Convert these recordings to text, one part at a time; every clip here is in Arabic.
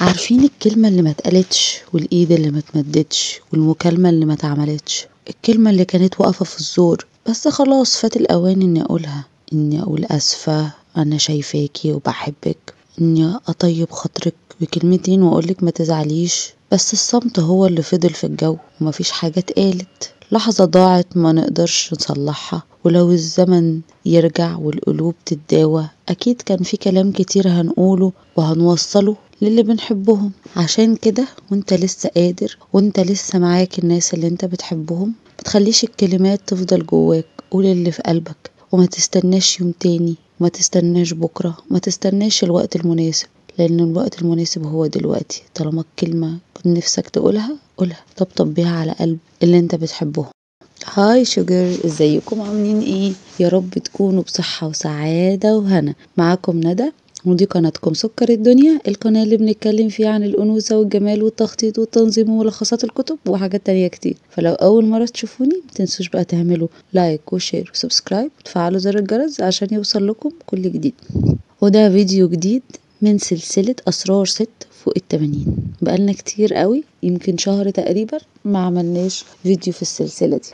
عارفين الكلمة اللي ما اتقالتش والإيد اللي ما اتمدتش والمكالمة اللي ما اتعملتش، الكلمة اللي كانت واقفة في الزور بس خلاص فات الأوان إني أقولها، إني أقول آسفة أنا شايفاكي وبحبك، إني أطيب خاطرك بكلمتين وأقولك ما تزعليش، بس الصمت هو اللي فضل في الجو ومفيش حاجة اتقالت. لحظة ضاعت ما نقدرش نصلحها، ولو الزمن يرجع والقلوب تتداوى أكيد كان في كلام كتير هنقوله وهنوصله للي بنحبهم. عشان كده وانت لسه قادر وانت لسه معاك الناس اللي انت بتحبهم، متخليش الكلمات تفضل جواك، قول اللي في قلبك وما تستناش يوم تاني، وما تستناش بكرة، وما تستناش الوقت المناسب، لأن الوقت المناسب هو دلوقتي. طالما الكلمة كنت نفسك تقولها قولها، طبطب بيها على قلب اللي انت بتحبهم. هاي شوجر، ازيكم عاملين ايه؟ يا رب تكونوا بصحة وسعادة وهنا. معاكم ندى ودي قناتكم سكر الدنيا، القناة اللي بنتكلم فيها عن الأنوثة والجمال والتخطيط والتنظيم وملخصات الكتب وحاجات تانية كتير. فلو أول مرة تشوفوني متنسوش بقى تعملوا لايك وشير وسبسكرايب وتفعلوا زر الجرس عشان يوصل لكم كل جديد. وده فيديو جديد من سلسلة أسرار ست فوق ال80. بقالنا كتير قوي، يمكن شهر تقريبا ما عملناش فيديو في السلسلة دي،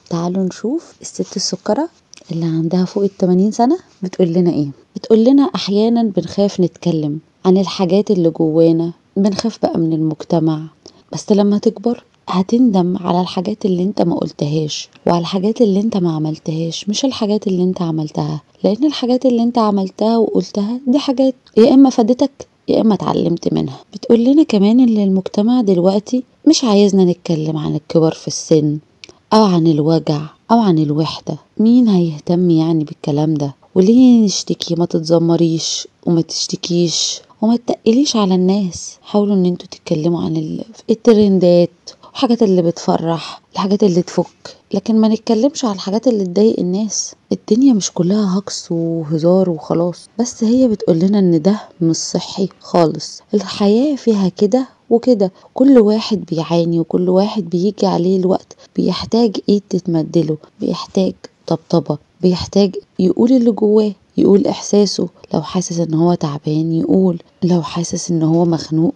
فتعالوا نشوف الست السكرة اللي عندها فوق ال80 سنة بتقول لنا ايه. بتقول لنا احيانا بنخاف نتكلم عن الحاجات اللي جوانا، بنخاف بقى من المجتمع، بس لما تكبر هتندم على الحاجات اللي انت ما قلتهاش وعلى الحاجات اللي انت ما عملتهاش، مش الحاجات اللي انت عملتها، لان الحاجات اللي انت عملتها وقلتها دي حاجات يا اما فادتك يا اما اتعلمت منها. بتقول لنا كمان ان المجتمع دلوقتي مش عايزنا نتكلم عن الكبر في السن او عن الوجع او عن الوحدة. مين هيهتم يعني بالكلام ده؟ وليه نشتكي؟ ما تتذمريش وما تشتكيش وما تقليش على الناس. حاولوا ان انتوا تتكلموا عن الترندات، الحاجات اللي بتفرح، الحاجات اللي تفك، لكن ما نتكلمش على الحاجات اللي تضايق الناس. الدنيا مش كلها هجص وهزار وخلاص، بس هي بتقول لنا ان ده مش صحي خالص. الحياة فيها كده وكده، كل واحد بيعاني وكل واحد بيجي عليه الوقت بيحتاج ايد تتمدله، بيحتاج طبطبة، بيحتاج يقول اللي جواه، يقول احساسه. لو حاسس ان هو تعبان يقول، لو حاسس ان هو مخنوق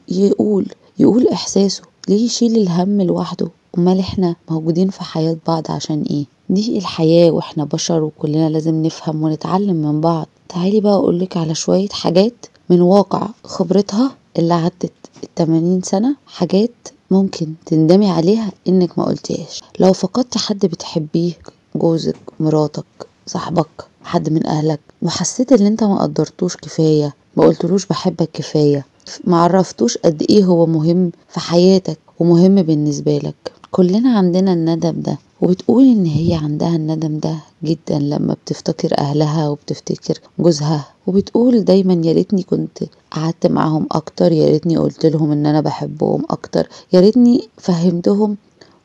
يقول احساسه. ليه يشيل الهم لوحده؟ امال احنا موجودين في حياة بعض عشان ايه؟ دي الحياة واحنا بشر وكلنا لازم نفهم ونتعلم من بعض. تعالي بقى اقولك على شوية حاجات من واقع خبرتها اللي عدت 80 سنة، حاجات ممكن تندمي عليها انك ما قلتيهاش. لو فقدت حد بتحبيه، جوزك، مراتك، صاحبك، حد من اهلك، وحسيت ان انت ما قدرتوش كفاية، ما قلتلوش بحبك كفاية، ما عرفتوش قد ايه هو مهم في حياتك ومهم بالنسبة لك، كلنا عندنا الندم ده. وبتقول ان هي عندها الندم ده جدا لما بتفتكر اهلها وبتفتكر جوزها، وبتقول دايما يا ريتني كنت قعدت معاهم اكتر، يا ريتني قلت لهم ان انا بحبهم اكتر، يا ريتني فهمتهم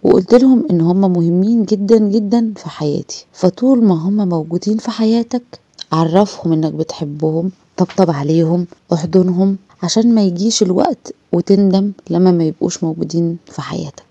وقلت لهم ان هم مهمين جدا جدا في حياتي. فطول ما هم موجودين في حياتك عرفهم انك بتحبهم، طبطب عليهم، احضنهم، عشان ما يجيش الوقت وتندم لما ما يبقوش موجودين في حياتك.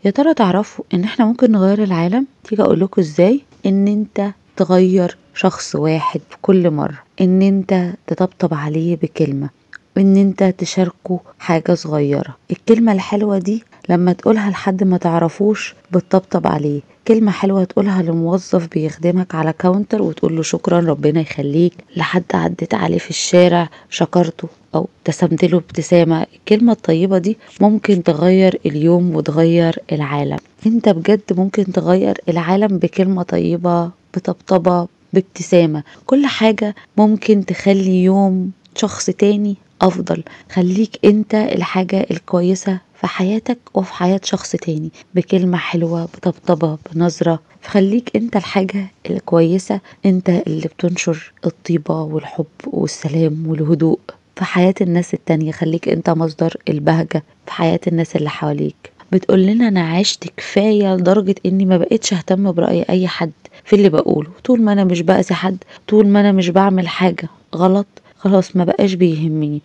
يا ترى تعرفوا ان احنا ممكن نغير العالم؟ تيجي اقولكوا ازاي. ان انت تغير شخص واحد في كل مرة، ان انت تطبطب عليه بكلمة، ان انت تشاركه حاجة صغيرة. الكلمة الحلوة دي لما تقولها لحد ما تعرفوش بتطبطب عليه، كلمة حلوة تقولها لموظف بيخدمك على كاونتر وتقول له شكرا ربنا يخليك، لحد عديت عليه في الشارع شكرته او ابتسمت له ابتسامة. الكلمة الطيبة دي ممكن تغير اليوم وتغير العالم. انت بجد ممكن تغير العالم بكلمة طيبة، بطبطبة، بابتسامة. كل حاجة ممكن تخلي يوم شخص تاني أفضل. خليك انت الحاجة الكويسة في حياتك وفي حياة شخص تاني، بكلمة حلوة، بطبطبة، بنظرة. خليك انت الحاجة الكويسة، انت اللي بتنشر الطيبة والحب والسلام والهدوء في حياة الناس التانية. خليك انت مصدر البهجة في حياة الناس اللي حواليك. بتقول لنا انا عشت كفاية لدرجة اني ما بقتش اهتم برأي اي حد في اللي بقوله، طول ما انا مش بأذي حد، طول ما انا مش بعمل حاجة غلط، خلاص ما بقاش بيهمني.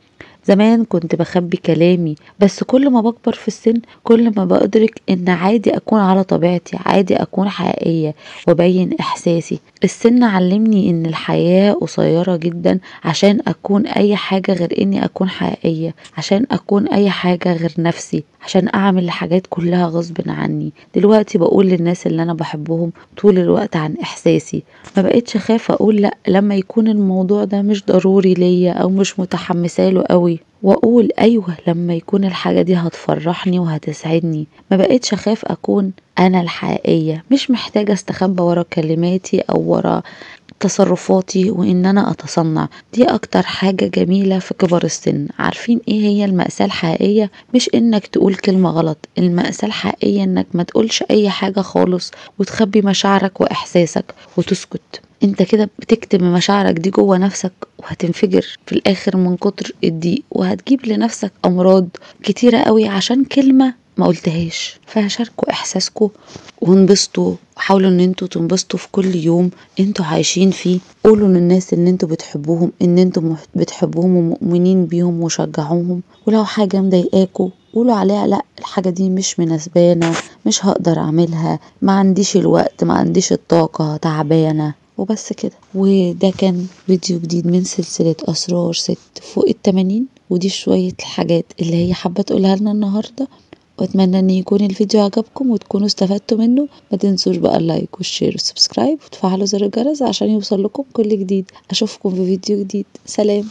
زمان كنت بخبي كلامي، بس كل ما بكبر في السن كل ما بأدرك ان عادي اكون على طبيعتي، عادي اكون حقيقية وابين احساسي. السن علمني ان الحياة قصيرة جدا عشان اكون اي حاجة غير اني اكون حقيقية، عشان اكون اي حاجة غير نفسي، عشان اعمل الحاجات كلها غصب عني. دلوقتي بقول للناس اللي انا بحبهم طول الوقت عن احساسي، ما بقتش خايفة اقول لا لما يكون الموضوع ده مش ضروري ليا او مش متحمسة له قوي، واقول ايوه لما يكون الحاجة دي هتفرحني وهتسعدني. ما بقتش اخاف اكون انا الحقيقية، مش محتاجة استخبى ورا كلماتي او ورا تصرفاتي وان انا اتصنع. دي اكتر حاجة جميلة في كبر السن. عارفين ايه هي المأساة الحقيقية؟ مش انك تقول كلمة غلط، المأساة الحقيقية انك ما تقولش اي حاجة خالص وتخبي مشاعرك واحساسك وتسكت. انت كده بتكتم مشاعرك دي جوه نفسك وهتنفجر في الاخر من كتر الضيق، وهتجيب لنفسك امراض كتيرة قوي عشان كلمة ما قلتهاش. فشاركوا احساسكم وانبسطوا، حاولوا ان انتوا تنبسطوا في كل يوم انتوا عايشين فيه. قولوا للناس ان انتوا بتحبوهم، ان انتوا بتحبوهم ومؤمنين بيهم وشجعوهم. ولو حاجة مضايقاكوا قولوا عليها لا الحاجة دي مش مناسبانا، مش هقدر اعملها، ما عنديش الوقت، ما عنديش الطاقة، تعبانة، وبس كده. وده كان فيديو جديد من سلسلة أسرار ست فوق ال80، ودي شوية الحاجات اللي هي حابة تقولها لنا النهاردة. واتمنى ان يكون الفيديو عجبكم وتكونوا استفدتوا منه. ما تنسوش بقى اللايك والشير والسبسكرايب وتفعلوا زر الجرس عشان يوصل لكم كل جديد. اشوفكم في فيديو جديد. سلام.